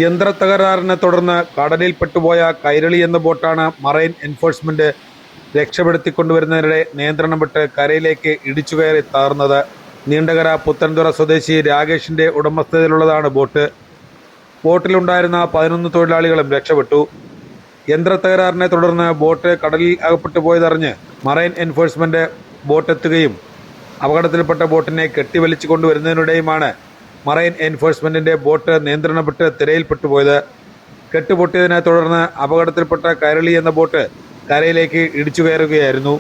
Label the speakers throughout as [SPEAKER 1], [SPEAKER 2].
[SPEAKER 1] യന്ത്രത്തകരാറിനെ തുടർന്ന് കടലിൽ പെട്ടുപോയ കൈരളി എന്ന ബോട്ടാണ് മറൈൻ എൻഫോഴ്സ്മെന്റ് രക്ഷപ്പെടുത്തിക്കൊണ്ടുവരുന്നതിനിടെ നിയന്ത്രണം വിട്ട് കരയിലേക്ക് ഇടിച്ചുകയറി തകർന്നത്. നീണ്ടകര പുത്തൻതുറ സ്വദേശി രാകേഷിന്റെ ഉടമസ്ഥതയിലുള്ളതാണ് ബോട്ട്. ബോട്ടിലുണ്ടായിരുന്ന 11 തൊഴിലാളികളും രക്ഷപ്പെട്ടു. യന്ത്രത്തകരാറിനെ തുടർന്ന് ബോട്ട് കടലിൽ അകപ്പെട്ടു പോയതറിഞ്ഞ് മറൈൻ എൻഫോഴ്സ്മെന്റ് ബോട്ടെത്തുകയും അപകടത്തിൽപ്പെട്ട ബോട്ടിനെ കെട്ടിവലിച്ചു കൊണ്ടുവരുന്നതിനിടെയുമാണ് മറൈൻ എൻഫോഴ്സ്മെന്റിന്റെ ബോട്ട് നിയന്ത്രണം വിട്ട് തിരയിൽപ്പെട്ടുപോയത്. കെട്ടുപൊട്ടിയതിനെ തുടർന്ന് അപകടത്തിൽപ്പെട്ട കൈരളി എന്ന ബോട്ട് കരയിലേക്ക് ഇടിച്ചു കയറുകയായിരുന്നു.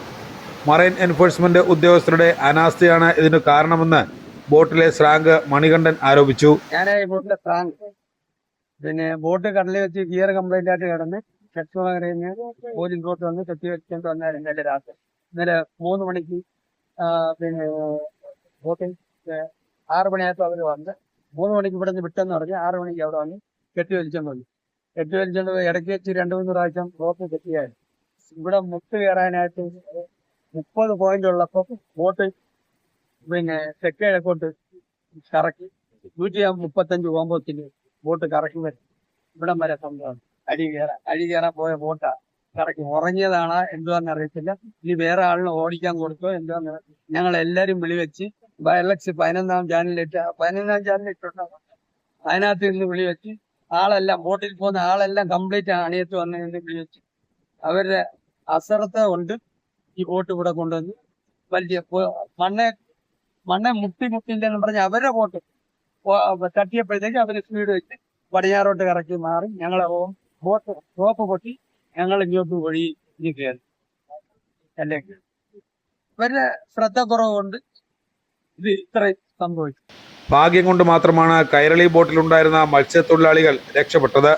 [SPEAKER 1] മറൈൻ എൻഫോഴ്സ്മെന്റ് ഉദ്യോഗസ്ഥരുടെ അനാസ്ഥയാണ് ഇതിനു കാരണമെന്ന് ബോട്ടിലെ സ്രാങ്ക് മണികണ്ഠൻ ആരോപിച്ചു.
[SPEAKER 2] ഞാൻ ഈ ബോട്ടിലെ സ്രാങ്ക് ബോട്ട് കടലിൽ വെച്ച് ഗിയർ കംപ്ലൈന്റ് ആയിട്ട് കിടന്ന് ലക്ഷ്മണകരയിൽ പോലീസ് ബോട്ട് വന്ന് കെട്ടി വെച്ചിട്ട് വന്നായിരുന്നു ഇന്നലെ രാത്രി. ഇന്നലെ 3 മണിക്ക് ബോട്ടിൽ 6 മണിയായപ്പോൾ അവർ വന്ന് 3 മണിക്ക് ഇവിടെ നിന്ന് വിട്ടെന്ന് പറഞ്ഞ് 6 മണിക്ക് അവിടെ വന്ന് കെട്ടി വലിച്ചോണ്ട് വന്നു. കെട്ടി വലിച്ചോണ്ട് ഇടയ്ക്ക് വെച്ച് 2-3 പ്രാവശ്യം ബോട്ട് കെട്ടിയായിരുന്നു. ഇവിടെ മുട്ട് കയറാനായിട്ട് 30 പോയിന്റ് ഉള്ളപ്പോൾ ബോട്ട് തെക്കേ കിഴക്കോട്ട് കറക്കി 135 പോകുമ്പോഴത്തിന് ബോട്ട് കറക്കി വരും. ഇവിടം വരെ സംഭവം അടി കയറാൻ പോയ ബോട്ടാ കറക്കി. ഉറങ്ങിയതാണോ എന്തുവാന്ന് അറിയത്തില്ല. ഇനി വേറെ ആളിനെ ഓടിക്കാൻ കൊടുത്തോ എന്തുവാന്ന് ഞങ്ങൾ എല്ലാരും വിളിവെച്ച് ബയലക്സ് 11ാം ചാനലിട്ട് അതിനകത്ത് നിന്ന് വിളിവെച്ച് ആളെല്ലാം ബോട്ടിൽ പോകുന്ന ആളെല്ലാം കംപ്ലീറ്റ് അണിയത്ത് വന്ന് വിളിവെച്ച് അവരുടെ അശ്രദ്ധ കൊണ്ട് ഈ ബോട്ട് ഇവിടെ കൊണ്ടുവന്ന് വലിയ മണ്ണെ മുട്ടില്ലെന്ന് പറഞ്ഞ് അവരുടെ ബോട്ട് തട്ടിയപ്പോഴത്തേക്ക് അവര് സ്പീഡ് വെച്ച് പടിഞ്ഞാറോട്ട് കറക്കി മാറി ഞങ്ങളെ ബോട്ട് റോപ്പ് പൊട്ടി ഞങ്ങൾ ഇങ്ങോട്ട് വഴി കയറി. അല്ലേ ഇവരുടെ ശ്രദ്ധ കുറവുകൊണ്ട് ഇത് ഇത്രയും സംഭവിച്ചു.
[SPEAKER 1] ഭാഗ്യം കൊണ്ട് മാത്രമാണ് കൈരളി ബോട്ടിലുണ്ടായിരുന്ന മത്സ്യത്തൊഴിലാളികൾ രക്ഷപ്പെട്ടത്.